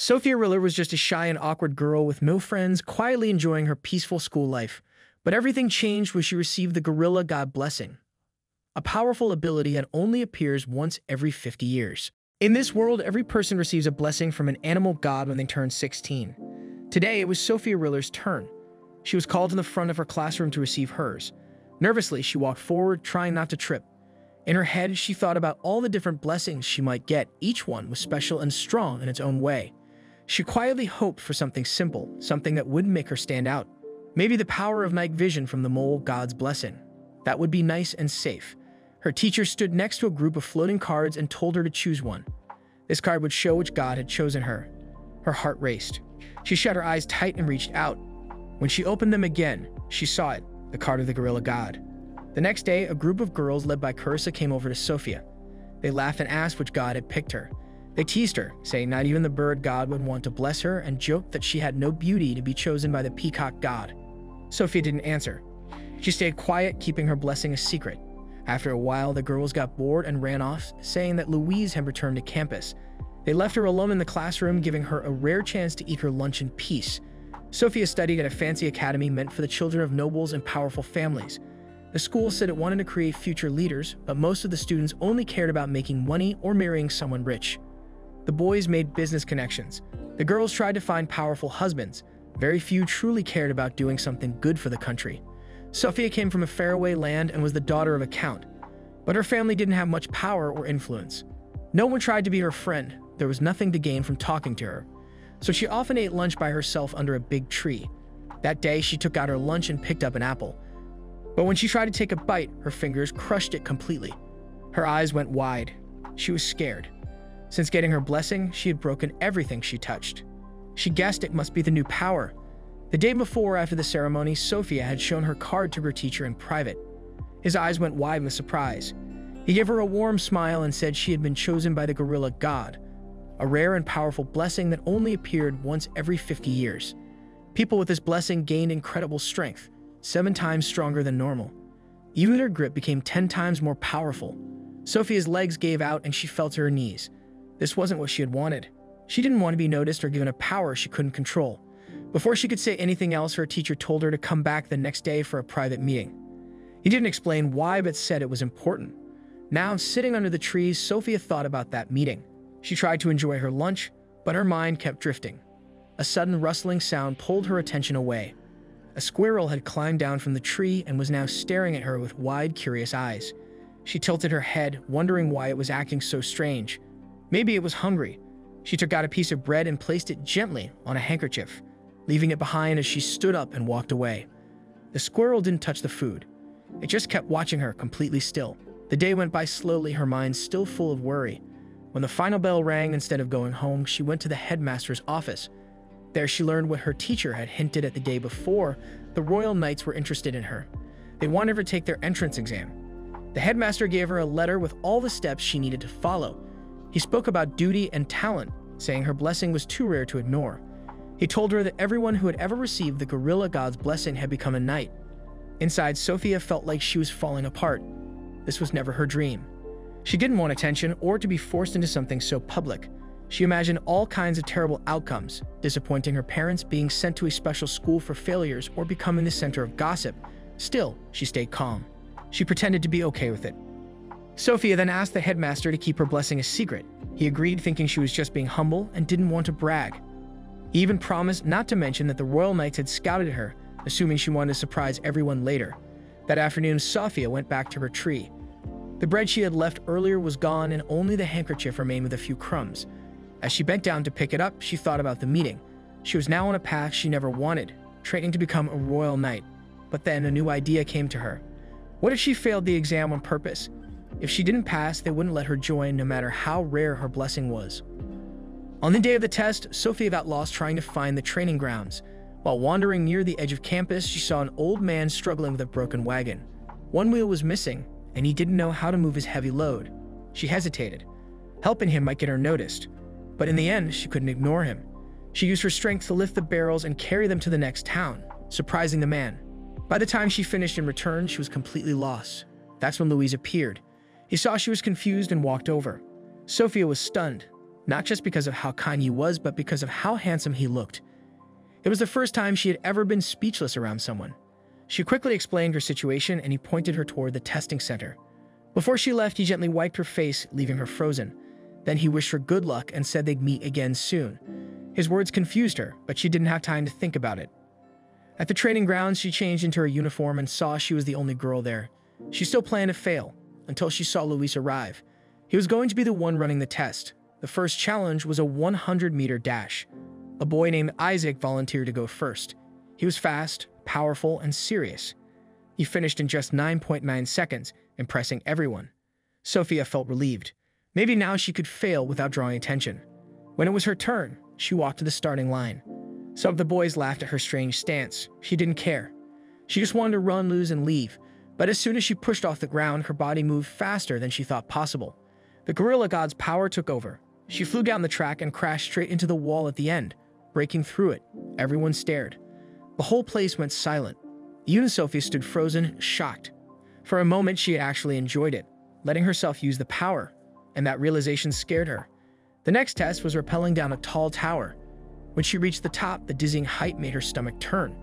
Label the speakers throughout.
Speaker 1: Sophia Riller was just a shy and awkward girl with no friends, quietly enjoying her peaceful school life. But everything changed when she received the Gorilla God Blessing, a powerful ability that only appears once every 50 years. In this world, every person receives a blessing from an animal god when they turn 16. Today, it was Sophia Riller's turn. She was called to the front of her classroom to receive hers. Nervously, she walked forward, trying not to trip. In her head, she thought about all the different blessings she might get. Each one was special and strong in its own way. She quietly hoped for something simple, something that wouldn't make her stand out. Maybe the power of night vision from the mole god's blessing. That would be nice and safe. Her teacher stood next to a group of floating cards and told her to choose one. This card would show which god had chosen her. Her heart raced. She shut her eyes tight and reached out. When she opened them again, she saw it, the card of the gorilla god. The next day, a group of girls led by Carissa came over to Sophia. They laughed and asked which god had picked her. They teased her, saying not even the bird god would want to bless her, and joked that she had no beauty to be chosen by the peacock god. Sophia didn't answer. She stayed quiet, keeping her blessing a secret. After a while, the girls got bored and ran off, saying that Louise had returned to campus. They left her alone in the classroom, giving her a rare chance to eat her lunch in peace. Sophia studied at a fancy academy meant for the children of nobles and powerful families. The school said it wanted to create future leaders, but most of the students only cared about making money or marrying someone rich. The boys made business connections. The girls tried to find powerful husbands. Very few truly cared about doing something good for the country. Sophia came from a faraway land and was the daughter of a count, but her family didn't have much power or influence. No one tried to be her friend. There was nothing to gain from talking to her. So she often ate lunch by herself under a big tree. That day, she took out her lunch and picked up an apple. But when she tried to take a bite, her fingers crushed it completely. Her eyes went wide. She was scared. Since getting her blessing, she had broken everything she touched. She guessed it must be the new power. The day before, after the ceremony, Sophia had shown her card to her teacher in private. His eyes went wide with surprise. He gave her a warm smile and said she had been chosen by the gorilla god, a rare and powerful blessing that only appeared once every 50 years. People with this blessing gained incredible strength, 7 times stronger than normal. Even her grip became 10 times more powerful. Sophia's legs gave out and she fell to her knees. This wasn't what she had wanted. She didn't want to be noticed or given a power she couldn't control. Before she could say anything else, her teacher told her to come back the next day for a private meeting. He didn't explain why, but said it was important. Now, sitting under the trees, Sophia thought about that meeting. She tried to enjoy her lunch, but her mind kept drifting. A sudden rustling sound pulled her attention away. A squirrel had climbed down from the tree and was now staring at her with wide, curious eyes. She tilted her head, wondering why it was acting so strange. Maybe it was hungry. She took out a piece of bread and placed it gently on a handkerchief, leaving it behind as she stood up and walked away. The squirrel didn't touch the food. It just kept watching her, completely still. The day went by slowly, her mind still full of worry. When the final bell rang, instead of going home, she went to the headmaster's office. There she learned what her teacher had hinted at the day before. The Royal Knights were interested in her. They wanted her to take their entrance exam. The headmaster gave her a letter with all the steps she needed to follow. He spoke about duty and talent, saying her blessing was too rare to ignore. He told her that everyone who had ever received the gorilla god's blessing had become a knight. Inside, Sophia felt like she was falling apart. This was never her dream. She didn't want attention or to be forced into something so public. She imagined all kinds of terrible outcomes, disappointing her parents, being sent to a special school for failures, or becoming the center of gossip. Still, she stayed calm. She pretended to be okay with it. Sophia then asked the headmaster to keep her blessing a secret. He agreed, thinking she was just being humble and didn't want to brag. He even promised not to mention that the Royal Knights had scouted her, assuming she wanted to surprise everyone later. That afternoon, Sophia went back to her tree. The bread she had left earlier was gone, and only the handkerchief remained with a few crumbs. As she bent down to pick it up, she thought about the meeting. She was now on a path she never wanted, training to become a royal knight. But then a new idea came to her. What if she failed the exam on purpose? If she didn't pass, they wouldn't let her join, no matter how rare her blessing was. On the day of the test, Sophia got lost trying to find the training grounds. While wandering near the edge of campus, she saw an old man struggling with a broken wagon. One wheel was missing, and he didn't know how to move his heavy load. She hesitated. Helping him might get her noticed. But in the end, she couldn't ignore him. She used her strength to lift the barrels and carry them to the next town, surprising the man. By the time she finished and returned, she was completely lost. That's when Louise appeared. He saw she was confused and walked over. Sophia was stunned. not just because of how kind he was, but because of how handsome he looked. It was the first time she had ever been speechless around someone. She quickly explained her situation, and he pointed her toward the testing center. Before she left, he gently wiped her face, leaving her frozen. Then he wished her good luck and said they'd meet again soon. His words confused her, but she didn't have time to think about it. At the training grounds, she changed into her uniform and saw she was the only girl there. She still planned to fail, until she saw Luis arrive. He was going to be the one running the test. The first challenge was a 100-meter dash. A boy named Isaac volunteered to go first. He was fast, powerful, and serious. He finished in just 9.9 seconds, impressing everyone. Sophia felt relieved. Maybe now she could fail without drawing attention. When it was her turn, she walked to the starting line. Some of the boys laughed at her strange stance. She didn't care. She just wanted to run, lose, and leave. But as soon as she pushed off the ground, her body moved faster than she thought possible. The gorilla god's power took over. She flew down the track and crashed straight into the wall at the end, breaking through it. Everyone stared. The whole place went silent. Even Sophia stood frozen, shocked. For a moment, she had actually enjoyed it, letting herself use the power, and that realization scared her. The next test was rappelling down a tall tower. When she reached the top, the dizzying height made her stomach turn.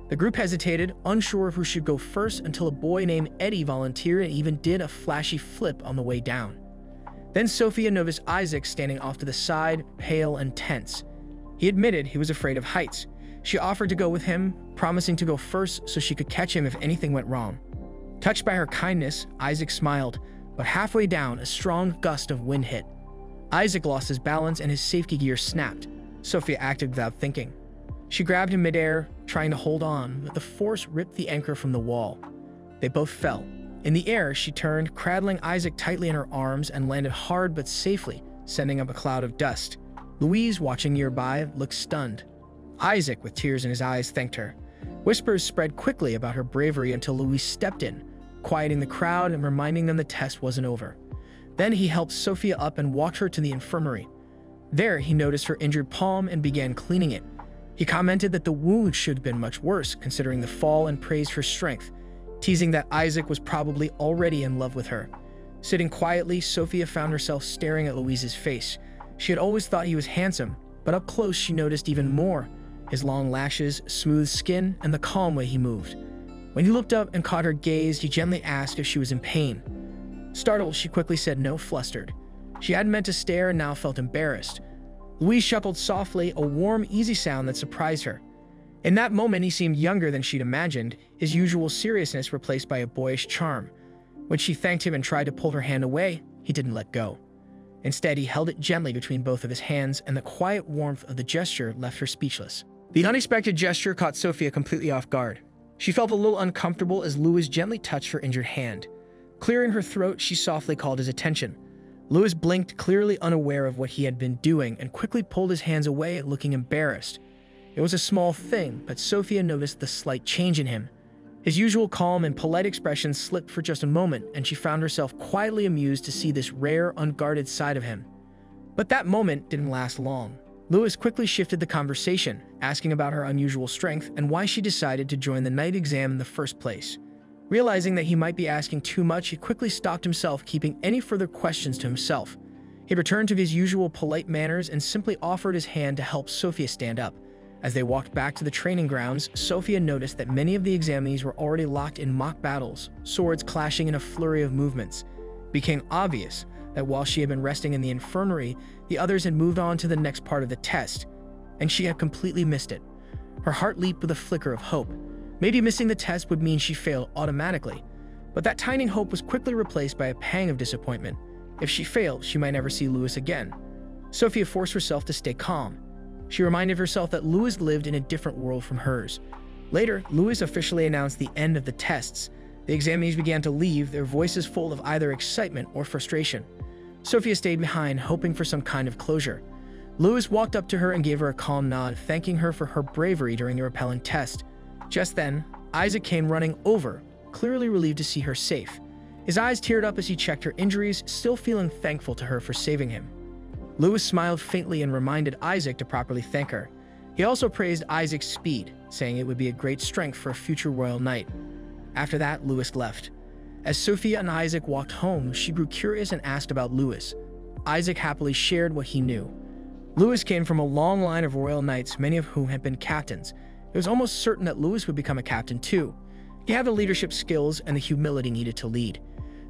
Speaker 1: The group hesitated, unsure of who should go first, until a boy named Eddie volunteered and even did a flashy flip on the way down. Then Sophia noticed Isaac standing off to the side, pale and tense. He admitted he was afraid of heights. She offered to go with him, promising to go first so she could catch him if anything went wrong. Touched by her kindness, Isaac smiled, but halfway down, a strong gust of wind hit. Isaac lost his balance and his safety gear snapped. Sophia acted without thinking. She grabbed him midair, trying to hold on, but the force ripped the anchor from the wall. They both fell. In the air, she turned, cradling Isaac tightly in her arms, and landed hard but safely, sending up a cloud of dust. Louise, watching nearby, looked stunned. Isaac, with tears in his eyes, thanked her. Whispers spread quickly about her bravery until Louise stepped in, quieting the crowd and reminding them the test wasn't over. Then he helped Sophia up and walked her to the infirmary. There, he noticed her injured palm and began cleaning it. He commented that the wound should have been much worse, considering the fall, and praised her strength, teasing that Isaac was probably already in love with her. Sitting quietly, Sophia found herself staring at Louise's face. She had always thought he was handsome, but up close she noticed even more: his long lashes, smooth skin, and the calm way he moved. When he looked up and caught her gaze, he gently asked if she was in pain. Startled, she quickly said no, flustered. She hadn't meant to stare and now felt embarrassed. Louise chuckled softly, a warm, easy sound that surprised her. In that moment, he seemed younger than she'd imagined, his usual seriousness replaced by a boyish charm. When she thanked him and tried to pull her hand away, he didn't let go. Instead, he held it gently between both of his hands, and the quiet warmth of the gesture left her speechless. The unexpected gesture caught Sophia completely off guard. She felt a little uncomfortable as Louis gently touched her injured hand. Clearing her throat, she softly called his attention. Louis blinked, clearly unaware of what he had been doing, and quickly pulled his hands away, looking embarrassed. It was a small thing, but Sophia noticed the slight change in him. His usual calm and polite expression slipped for just a moment, and she found herself quietly amused to see this rare, unguarded side of him. But that moment didn't last long. Louis quickly shifted the conversation, asking about her unusual strength and why she decided to join the night exam in the first place. Realizing that he might be asking too much, he quickly stopped himself, keeping any further questions to himself. He returned to his usual polite manners and simply offered his hand to help Sophia stand up. As they walked back to the training grounds, Sophia noticed that many of the examinees were already locked in mock battles, swords clashing in a flurry of movements. It became obvious that while she had been resting in the infirmary, the others had moved on to the next part of the test, and she had completely missed it. Her heart leaped with a flicker of hope. Maybe missing the test would mean she failed automatically, but that tiny hope was quickly replaced by a pang of disappointment. If she failed, she might never see Louis again. Sophia forced herself to stay calm. She reminded herself that Louis lived in a different world from hers. Later, Louis officially announced the end of the tests. The examinees began to leave, their voices full of either excitement or frustration. Sophia stayed behind, hoping for some kind of closure. Louis walked up to her and gave her a calm nod, thanking her for her bravery during the repelling test. Just then, Isaac came running over, clearly relieved to see her safe. His eyes teared up as he checked her injuries, still feeling thankful to her for saving him. Louis smiled faintly and reminded Isaac to properly thank her. He also praised Isaac's speed, saying it would be a great strength for a future royal knight. After that, Louis left. As Sophia and Isaac walked home, she grew curious and asked about Louis. Isaac happily shared what he knew. Lewis came from a long line of royal knights, many of whom had been captains. It was almost certain that Lewis would become a captain too. He had the leadership skills and the humility needed to lead.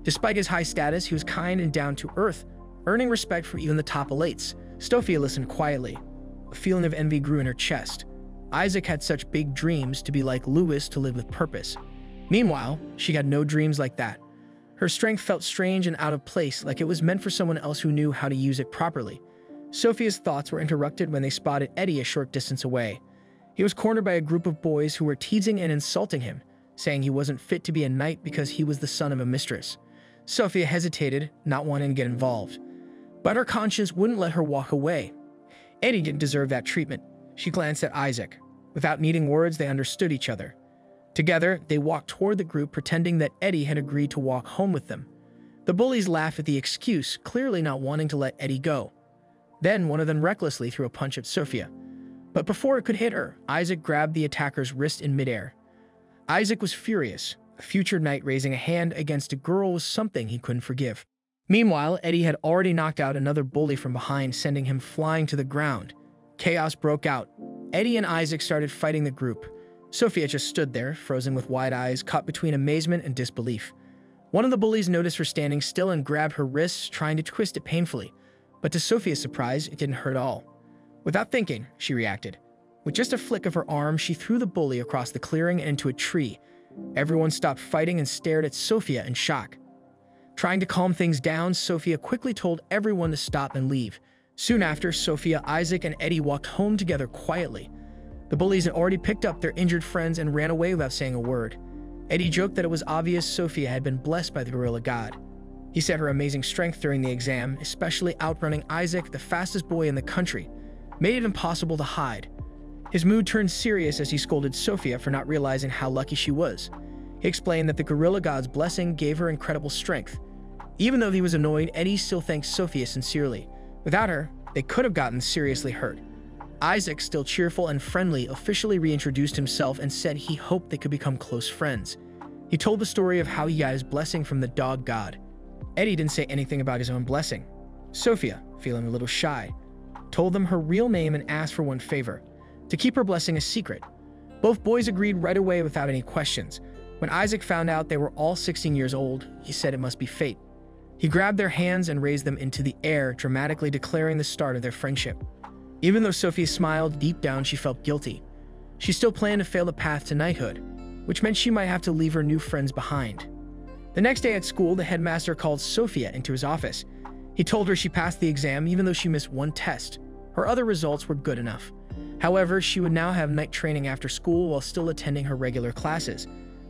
Speaker 1: Despite his high status, he was kind and down to earth, earning respect from even the top elites. Sophia listened quietly. A feeling of envy grew in her chest. Isaac had such big dreams to be like Lewis, to live with purpose. Meanwhile, she had no dreams like that. Her strength felt strange and out of place, like it was meant for someone else who knew how to use it properly. Sophia's thoughts were interrupted when they spotted Eddie a short distance away. He was cornered by a group of boys who were teasing and insulting him, saying he wasn't fit to be a knight because he was the son of a mistress. Sophia hesitated, not wanting to get involved. But her conscience wouldn't let her walk away. Eddie didn't deserve that treatment. She glanced at Isaac. Without needing words, they understood each other. Together, they walked toward the group, pretending that Eddie had agreed to walk home with them. The bullies laughed at the excuse, clearly not wanting to let Eddie go. Then one of them recklessly threw a punch at Sophia. But before it could hit her, Isaac grabbed the attacker's wrist in midair. Isaac was furious. A future knight raising a hand against a girl was something he couldn't forgive. Meanwhile, Eddie had already knocked out another bully from behind, sending him flying to the ground. Chaos broke out. Eddie and Isaac started fighting the group. Sophia just stood there, frozen with wide eyes, caught between amazement and disbelief. One of the bullies noticed her standing still and grabbed her wrists, trying to twist it painfully. But to Sophia's surprise, it didn't hurt at all. Without thinking, she reacted. With just a flick of her arm, she threw the bully across the clearing and into a tree. Everyone stopped fighting and stared at Sophia in shock. Trying to calm things down, Sophia quickly told everyone to stop and leave. Soon after, Sophia, Isaac, and Eddie walked home together quietly. The bullies had already picked up their injured friends and ran away without saying a word. Eddie joked that it was obvious Sophia had been blessed by the gorilla god. He said her amazing strength during the exam, especially outrunning Isaac, the fastest boy in the country, made it impossible to hide. His mood turned serious as he scolded Sophia for not realizing how lucky she was. He explained that the gorilla god's blessing gave her incredible strength. Even though he was annoyed, Eddie still thanked Sophia sincerely. Without her, they could have gotten seriously hurt. Isaac, still cheerful and friendly, officially reintroduced himself and said he hoped they could become close friends. He told the story of how he got his blessing from the dog god. Eddie didn't say anything about his own blessing. Sophia, feeling a little shy, told them her real name and asked for one favor: to keep her blessing a secret. Both boys agreed right away without any questions. When Isaac found out they were all 16 years old, he said it must be fate. He grabbed their hands and raised them into the air, dramatically declaring the start of their friendship. Even though Sophia smiled, deep down she felt guilty. She still planned to fail the path to knighthood, which meant she might have to leave her new friends behind. The next day at school, the headmaster called Sophia into his office. He told her she passed the exam even though she missed one test. Her other results were good enough. However, she would now have night training after school while still attending her regular classes.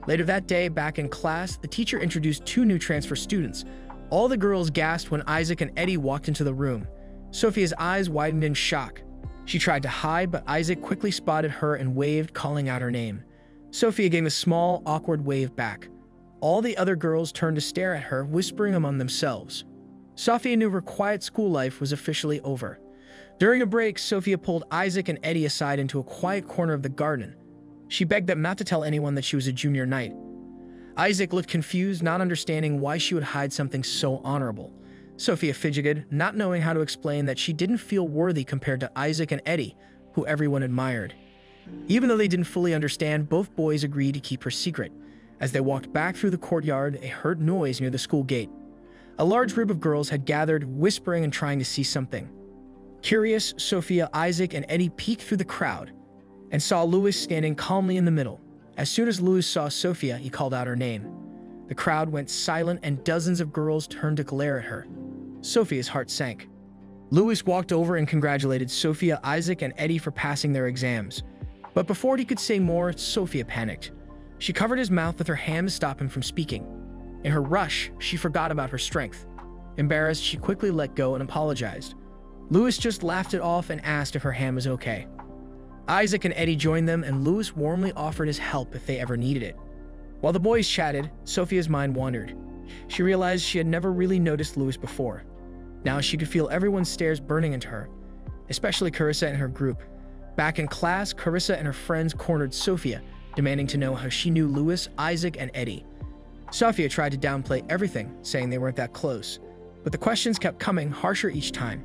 Speaker 1: Later that day, back in class, the teacher introduced 2 new transfer students. All the girls gasped when Isaac and Eddie walked into the room. Sophia's eyes widened in shock. She tried to hide, but Isaac quickly spotted her and waved, calling out her name. Sophia gave a small, awkward wave back. All the other girls turned to stare at her, whispering among themselves. Sophia knew her quiet school life was officially over. During a break, Sophia pulled Isaac and Eddie aside into a quiet corner of the garden. She begged them not to tell anyone that she was a junior knight. Isaac looked confused, not understanding why she would hide something so honorable. Sophia fidgeted, not knowing how to explain that she didn't feel worthy compared to Isaac and Eddie, who everyone admired. Even though they didn't fully understand, both boys agreed to keep her secret. As they walked back through the courtyard, they heard noise near the school gate. A large group of girls had gathered, whispering and trying to see something. Curious, Sophia, Isaac, and Eddie peeked through the crowd and saw Lewis standing calmly in the middle. As soon as Lewis saw Sophia, he called out her name. The crowd went silent and dozens of girls turned to glare at her. Sophia's heart sank. Lewis walked over and congratulated Sophia, Isaac, and Eddie for passing their exams. But before he could say more, Sophia panicked. She covered his mouth with her hand to stop him from speaking. In her rush, she forgot about her strength. Embarrassed, she quickly let go and apologized. Lewis just laughed it off and asked if her hand was okay. Isaac and Eddie joined them, and Lewis warmly offered his help if they ever needed it. While the boys chatted, Sophia's mind wandered. She realized she had never really noticed Lewis before. Now she could feel everyone's stares burning into her, especially Carissa and her group. Back in class, Carissa and her friends cornered Sophia, demanding to know how she knew Lewis, Isaac, and Eddie. Sophia tried to downplay everything, saying they weren't that close. but the questions kept coming harsher each time.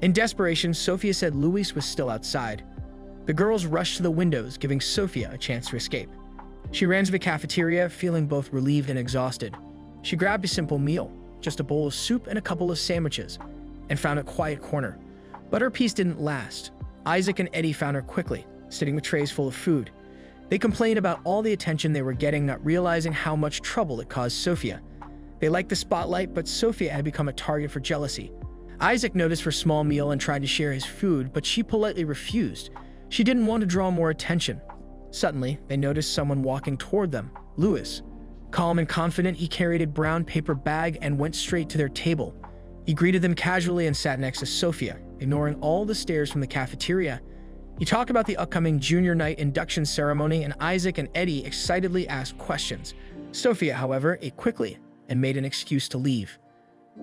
Speaker 1: In desperation, Sophia said Louis was still outside. The girls rushed to the windows, giving Sophia a chance to escape. She ran to the cafeteria, feeling both relieved and exhausted. She grabbed a simple meal, just a bowl of soup and a couple of sandwiches, and found a quiet corner. But her peace didn't last. Isaac and Eddie found her quickly, sitting with trays full of food. They complained about all the attention they were getting, not realizing how much trouble it caused Sophia. They liked the spotlight, but Sophia had become a target for jealousy. Isaac noticed her small meal and tried to share his food, but she politely refused. She didn't want to draw more attention. Suddenly, they noticed someone walking toward them, Louis. Calm and confident, he carried a brown paper bag and went straight to their table. He greeted them casually and sat next to Sophia, ignoring all the stares from the cafeteria. He talked about the upcoming junior night induction ceremony, and Isaac and Eddie excitedly asked questions. Sophia, however, ate quickly and made an excuse to leave.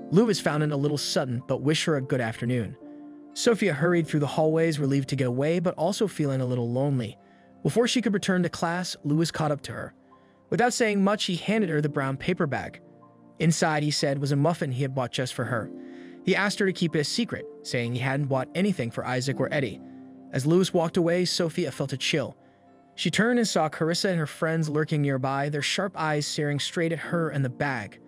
Speaker 1: Louis found it a little sudden, but wished her a good afternoon. Sophia hurried through the hallways, relieved to get away, but also feeling a little lonely. Before she could return to class, Louis caught up to her. Without saying much, he handed her the brown paper bag. Inside, he said, was a muffin he had bought just for her. He asked her to keep it a secret, saying he hadn't bought anything for Isaac or Eddie. As Louis walked away, Sophia felt a chill. She turned and saw Carissa and her friends lurking nearby, their sharp eyes staring straight at her and the bag.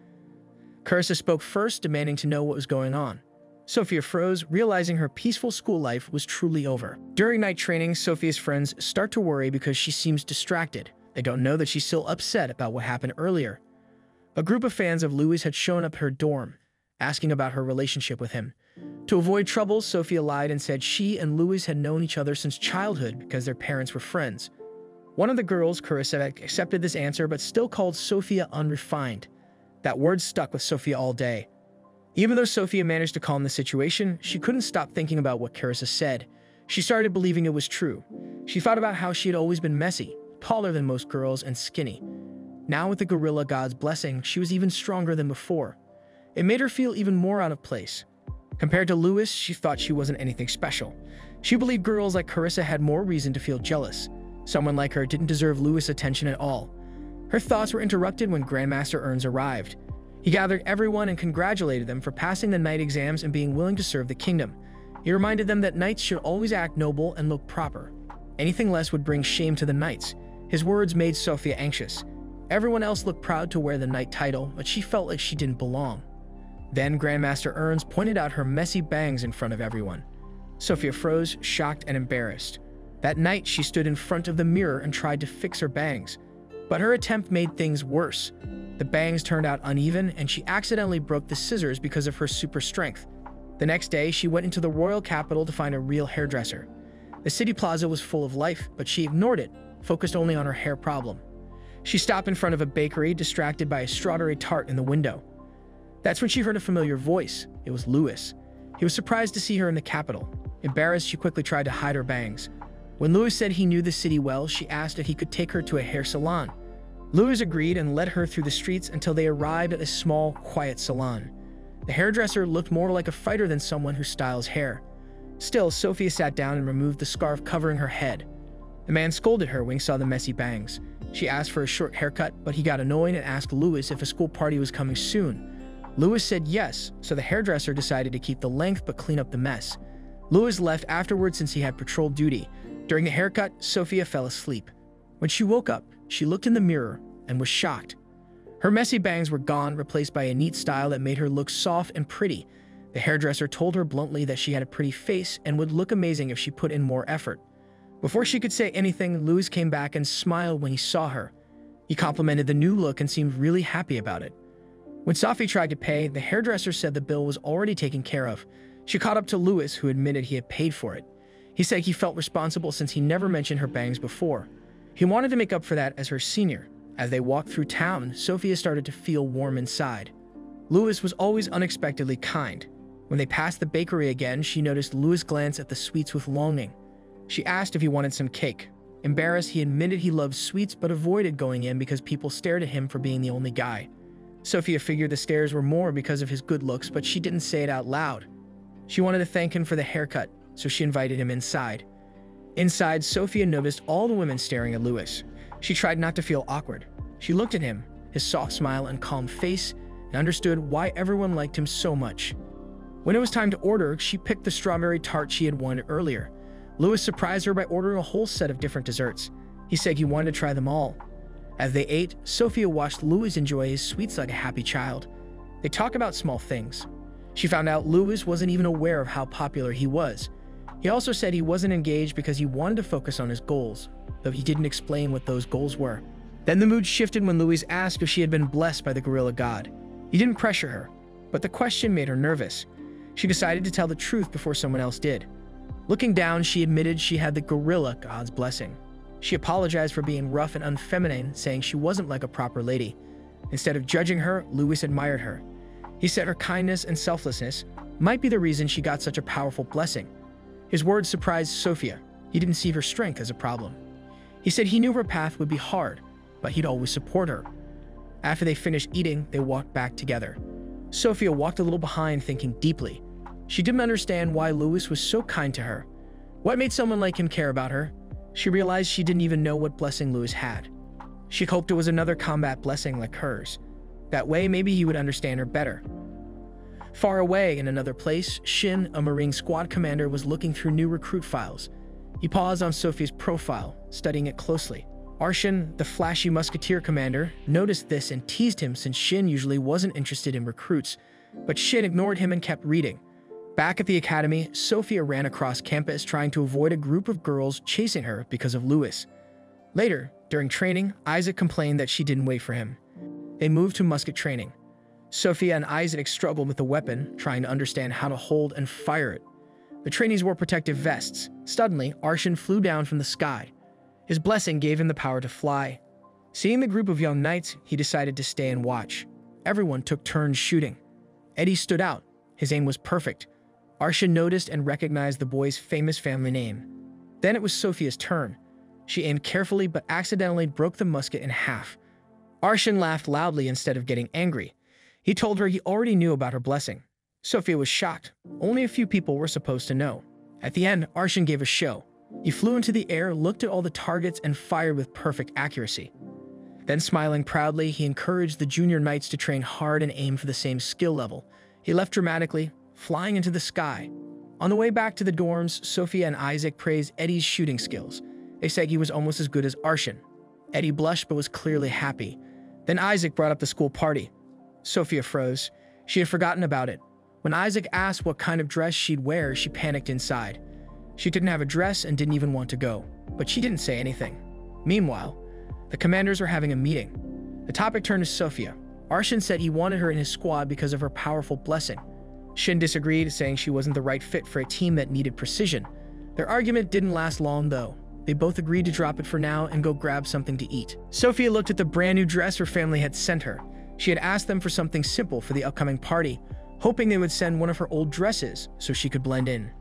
Speaker 1: Carissa spoke first, demanding to know what was going on. Sophia froze, realizing her peaceful school life was truly over. During night training, Sophia's friends start to worry because she seems distracted. They don't know that she's still upset about what happened earlier. A group of fans of Louis had shown up at her dorm, asking about her relationship with him. To avoid trouble, Sophia lied and said she and Louis had known each other since childhood because their parents were friends. One of the girls, Carissa, accepted this answer but still called Sophia unrefined. That word stuck with Sophia all day. Even though Sophia managed to calm the situation, she couldn't stop thinking about what Carissa said. She started believing it was true. She thought about how she had always been messy, taller than most girls, and skinny. Now with the gorilla god's blessing, she was even stronger than before. It made her feel even more out of place. Compared to Louis, she thought she wasn't anything special. She believed girls like Carissa had more reason to feel jealous. Someone like her didn't deserve Louis' attention at all. Her thoughts were interrupted when Grandmaster Ernst arrived. He gathered everyone and congratulated them for passing the knight exams and being willing to serve the kingdom. He reminded them that knights should always act noble and look proper. Anything less would bring shame to the knights. His words made Sophia anxious. Everyone else looked proud to wear the knight title, but she felt like she didn't belong. Then Grandmaster Ernst pointed out her messy bangs in front of everyone. Sophia froze, shocked and embarrassed. That night, she stood in front of the mirror and tried to fix her bangs. But her attempt made things worse. The bangs turned out uneven, and she accidentally broke the scissors because of her super strength. The next day, she went into the royal capital to find a real hairdresser. The city plaza was full of life, but she ignored it, focused only on her hair problem. She stopped in front of a bakery, distracted by a strawberry tart in the window. That's when she heard a familiar voice. It was Louis. He was surprised to see her in the capital. Embarrassed, she quickly tried to hide her bangs. When Louis said he knew the city well, she asked if he could take her to a hair salon. Louis agreed and led her through the streets until they arrived at a small, quiet salon. The hairdresser looked more like a fighter than someone who styles hair. Still, Sophia sat down and removed the scarf covering her head. The man scolded her when he saw the messy bangs. She asked for a short haircut, but he got annoyed and asked Louis if a school party was coming soon. Louis said yes, so the hairdresser decided to keep the length but clean up the mess. Louis left afterwards since he had patrol duty. During the haircut, Sophia fell asleep. When she woke up, she looked in the mirror and was shocked. Her messy bangs were gone, replaced by a neat style that made her look soft and pretty. The hairdresser told her bluntly that she had a pretty face and would look amazing if she put in more effort. Before she could say anything, Louis came back and smiled when he saw her. He complimented the new look and seemed really happy about it. When Sophie tried to pay, the hairdresser said the bill was already taken care of. She caught up to Louis, who admitted he had paid for it. He said he felt responsible since he never mentioned her bangs before. He wanted to make up for that as her senior. As they walked through town, Sophia started to feel warm inside. Louis was always unexpectedly kind. When they passed the bakery again, she noticed Louis glance at the sweets with longing. She asked if he wanted some cake. Embarrassed, he admitted he loved sweets but avoided going in because people stared at him for being the only guy. Sophia figured the stares were more because of his good looks, but she didn't say it out loud. She wanted to thank him for the haircut, so she invited him inside. Inside, Sophia noticed all the women staring at Louis. She tried not to feel awkward. She looked at him, his soft smile and calm face, and understood why everyone liked him so much. When it was time to order, she picked the strawberry tart she had wanted earlier. Louis surprised her by ordering a whole set of different desserts. He said he wanted to try them all. As they ate, Sophia watched Louis enjoy his sweets like a happy child. They talked about small things. She found out Louis wasn't even aware of how popular he was. He also said he wasn't engaged because he wanted to focus on his goals, though he didn't explain what those goals were. Then the mood shifted when Louis asked if she had been blessed by the gorilla god. He didn't pressure her, but the question made her nervous. She decided to tell the truth before someone else did. Looking down, she admitted she had the gorilla god's blessing. She apologized for being rough and unfeminine, saying she wasn't like a proper lady. Instead of judging her, Louis admired her. He said her kindness and selflessness might be the reason she got such a powerful blessing. His words surprised Sophia. He didn't see her strength as a problem. He said he knew her path would be hard, but he'd always support her. After they finished eating, they walked back together. Sophia walked a little behind, thinking deeply. She didn't understand why Louis was so kind to her. What made someone like him care about her? She realized she didn't even know what blessing Louis had. She hoped it was another combat blessing like hers. That way, maybe he would understand her better. Far away, in another place, Shin, a Marine squad commander, was looking through new recruit files. He paused on Sophia's profile, studying it closely. Arshin, the flashy musketeer commander, noticed this and teased him since Shin usually wasn't interested in recruits, but Shin ignored him and kept reading. Back at the academy, Sophia ran across campus trying to avoid a group of girls chasing her because of Louis. Later, during training, Isaac complained that she didn't wait for him. They moved to musket training. Sophia and Isaac struggled with the weapon, trying to understand how to hold and fire it. The trainees wore protective vests. Suddenly, Arshin flew down from the sky. His blessing gave him the power to fly. Seeing the group of young knights, he decided to stay and watch. Everyone took turns shooting. Eddie stood out. His aim was perfect. Arshin noticed and recognized the boy's famous family name. Then it was Sophia's turn. She aimed carefully but accidentally broke the musket in half. Arshin laughed loudly instead of getting angry. He told her he already knew about her blessing. Sophia was shocked. Only a few people were supposed to know. At the end, Arshin gave a show. He flew into the air, looked at all the targets, and fired with perfect accuracy. Then, smiling proudly, he encouraged the junior knights to train hard and aim for the same skill level. He left dramatically, flying into the sky. On the way back to the dorms, Sophia and Isaac praised Eddie's shooting skills. They said he was almost as good as Arshin. Eddie blushed but was clearly happy. Then Isaac brought up the school party. Sophia froze. She had forgotten about it. When Isaac asked what kind of dress she'd wear, she panicked inside. She didn't have a dress and didn't even want to go, but she didn't say anything. Meanwhile, the commanders were having a meeting. The topic turned to Sophia. Arshin said he wanted her in his squad because of her powerful blessing. Shin disagreed, saying she wasn't the right fit for a team that needed precision. Their argument didn't last long, though. They both agreed to drop it for now and go grab something to eat. Sophia looked at the brand new dress her family had sent her. She had asked them for something simple for the upcoming party, hoping they would send one of her old dresses so she could blend in.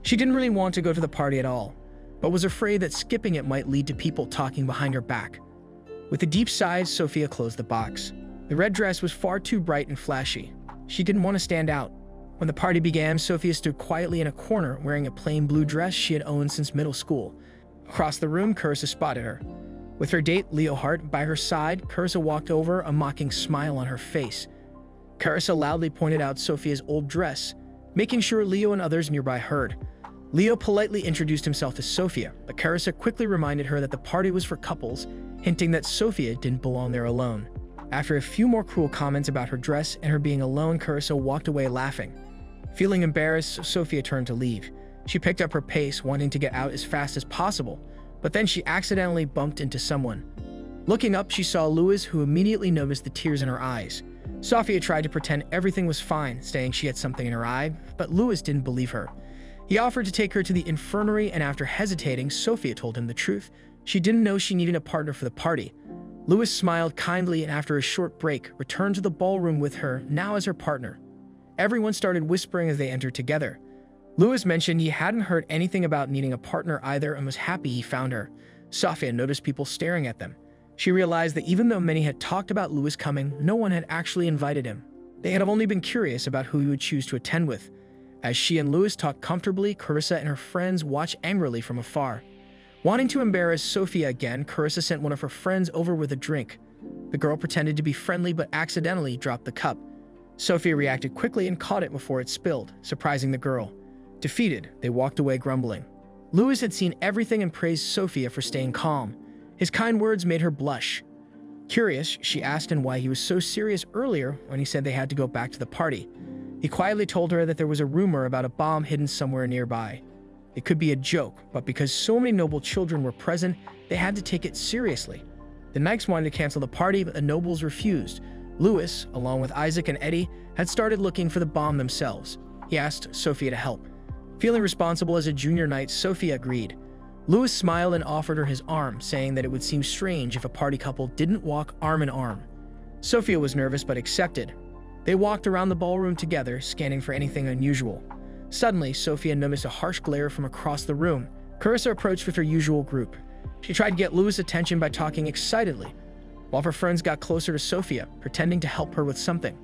Speaker 1: She didn't really want to go to the party at all, but was afraid that skipping it might lead to people talking behind her back. With a deep sigh, Sophia closed the box. The red dress was far too bright and flashy. She didn't want to stand out. When the party began, Sophia stood quietly in a corner wearing a plain blue dress she had owned since middle school. Across the room, Carissa spotted her. With her date, Leo Hart, by her side, Carissa walked over, a mocking smile on her face. Carissa loudly pointed out Sophia's old dress, making sure Leo and others nearby heard. Leo politely introduced himself to Sophia, but Carissa quickly reminded her that the party was for couples, hinting that Sophia didn't belong there alone. After a few more cruel comments about her dress and her being alone, Carissa walked away laughing. Feeling embarrassed, Sophia turned to leave. She picked up her pace, wanting to get out as fast as possible, but then she accidentally bumped into someone. Looking up, she saw Louis, who immediately noticed the tears in her eyes. Sophia tried to pretend everything was fine, saying she had something in her eye, but Louis didn't believe her. He offered to take her to the infirmary, and after hesitating, Sophia told him the truth. She didn't know she needed a partner for the party. Louis smiled kindly and after a short break, returned to the ballroom with her, now as her partner. Everyone started whispering as they entered together. Louis mentioned he hadn't heard anything about needing a partner either and was happy he found her. Sophia noticed people staring at them. She realized that even though many had talked about Louis coming, no one had actually invited him. They had only been curious about who he would choose to attend with. As she and Louis talked comfortably, Carissa and her friends watched angrily from afar. Wanting to embarrass Sophia again, Carissa sent one of her friends over with a drink. The girl pretended to be friendly but accidentally dropped the cup. Sophia reacted quickly and caught it before it spilled, surprising the girl. Defeated, they walked away grumbling. Louis had seen everything and praised Sophia for staying calm. His kind words made her blush. Curious, she asked him why he was so serious earlier when he said they had to go back to the party. He quietly told her that there was a rumor about a bomb hidden somewhere nearby. It could be a joke, but because so many noble children were present, they had to take it seriously. The knights wanted to cancel the party, but the nobles refused. Louis, along with Isaac and Eddie, had started looking for the bomb themselves. He asked Sophia to help. Feeling responsible as a junior knight, Sophia agreed. Louis smiled and offered her his arm, saying that it would seem strange if a party couple didn't walk arm in arm. Sophia was nervous but accepted. They walked around the ballroom together, scanning for anything unusual. Suddenly, Sophia noticed a harsh glare from across the room. Carissa approached with her usual group. She tried to get Louis' attention by talking excitedly, while her friends got closer to Sophia, pretending to help her with something.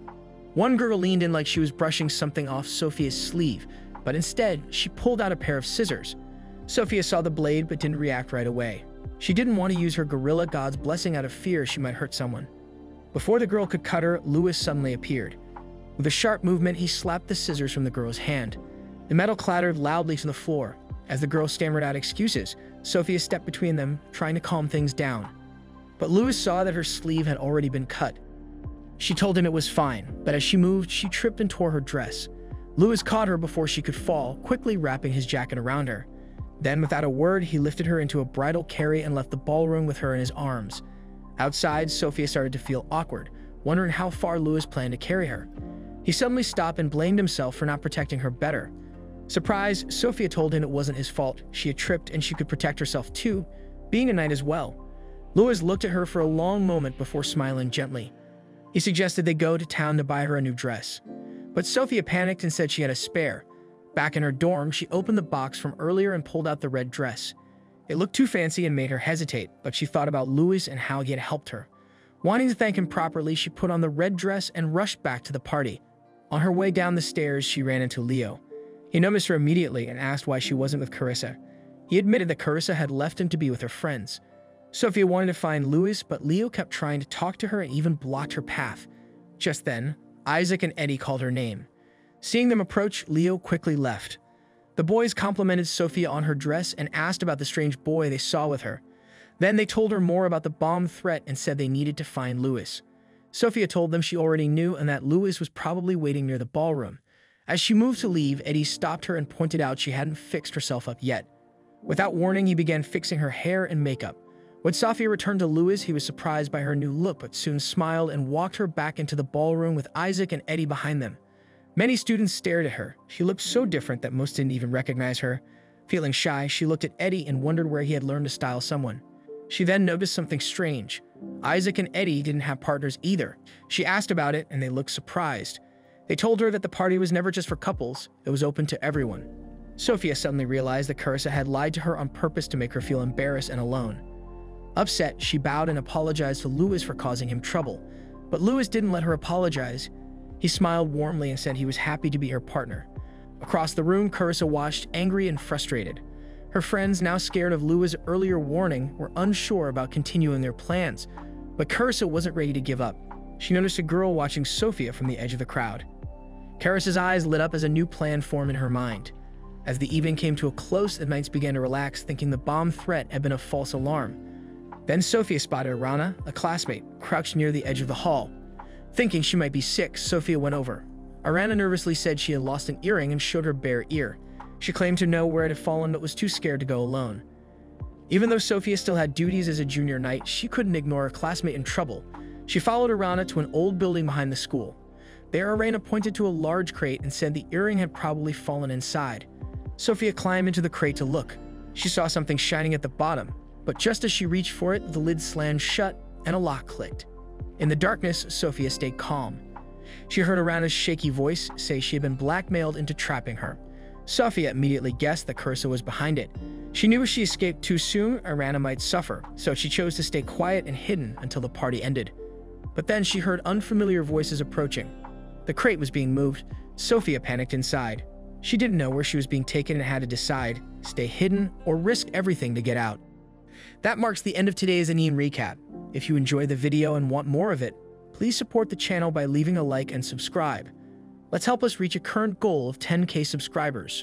Speaker 1: One girl leaned in like she was brushing something off Sophia's sleeve, but instead, she pulled out a pair of scissors. Sophia saw the blade but didn't react right away. She didn't want to use her gorilla god's blessing out of fear she might hurt someone. Before the girl could cut her, Louis suddenly appeared. With a sharp movement, he slapped the scissors from the girl's hand. The metal clattered loudly to the floor. As the girl stammered out excuses, Sophia stepped between them, trying to calm things down. But Louis saw that her sleeve had already been cut. She told him it was fine, but as she moved, she tripped and tore her dress. Louis caught her before she could fall, quickly wrapping his jacket around her. Then, without a word, he lifted her into a bridal carry and left the ballroom with her in his arms. Outside, Sophia started to feel awkward, wondering how far Louis planned to carry her. He suddenly stopped and blamed himself for not protecting her better. Surprised, Sophia told him it wasn't his fault. She had tripped and she could protect herself too, being a knight as well. Louis looked at her for a long moment before smiling gently. He suggested they go to town to buy her a new dress. But Sophia panicked and said she had a spare. Back in her dorm, she opened the box from earlier and pulled out the red dress. It looked too fancy and made her hesitate, but she thought about Louis and how he had helped her. Wanting to thank him properly, she put on the red dress and rushed back to the party. On her way down the stairs, she ran into Leo. He noticed her immediately and asked why she wasn't with Carissa. He admitted that Carissa had left him to be with her friends. Sophia wanted to find Louis, but Leo kept trying to talk to her and even blocked her path. Just then, Isaac and Eddie called her name. Seeing them approach, Leo quickly left. The boys complimented Sophia on her dress and asked about the strange boy they saw with her. Then they told her more about the bomb threat and said they needed to find Louis. Sophia told them she already knew and that Louis was probably waiting near the ballroom. As she moved to leave, Eddie stopped her and pointed out she hadn't fixed herself up yet. Without warning, he began fixing her hair and makeup. When Sophia returned to Louis, he was surprised by her new look but soon smiled and walked her back into the ballroom with Isaac and Eddie behind them. Many students stared at her. She looked so different that most didn't even recognize her. Feeling shy, she looked at Eddie and wondered where he had learned to style someone. She then noticed something strange. Isaac and Eddie didn't have partners either. She asked about it and they looked surprised. They told her that the party was never just for couples, it was open to everyone. Sophia suddenly realized that Carissa had lied to her on purpose to make her feel embarrassed and alone. Upset, she bowed and apologized to Louis for causing him trouble. But Louis didn't let her apologize. He smiled warmly and said he was happy to be her partner. Across the room, Carissa watched, angry and frustrated. Her friends, now scared of Louis' earlier warning, were unsure about continuing their plans. But Carissa wasn't ready to give up. She noticed a girl watching Sophia from the edge of the crowd. Carissa's eyes lit up as a new plan formed in her mind. As the evening came to a close, the knights began to relax, thinking the bomb threat had been a false alarm. Then Sophia spotted Arana, a classmate, crouched near the edge of the hall. Thinking she might be sick, Sophia went over. Arana nervously said she had lost an earring and showed her bare ear. She claimed to know where it had fallen but was too scared to go alone. Even though Sophia still had duties as a junior knight, she couldn't ignore her classmate in trouble. She followed Arana to an old building behind the school. There, Arana pointed to a large crate and said the earring had probably fallen inside. Sophia climbed into the crate to look. She saw something shining at the bottom, but just as she reached for it, the lid slammed shut and a lock clicked. In the darkness, Sophia stayed calm. She heard Arana's shaky voice say she had been blackmailed into trapping her. Sophia immediately guessed that Carissa was behind it. She knew if she escaped too soon, Arana might suffer, so she chose to stay quiet and hidden until the party ended. But then she heard unfamiliar voices approaching. The crate was being moved. Sophia panicked inside. She didn't know where she was being taken and had to decide, stay hidden or risk everything to get out. That marks the end of today's anime recap. If you enjoyed the video and want more of it, Please support the channel by leaving a like and subscribe. Let's help us reach a current goal of 10K subscribers.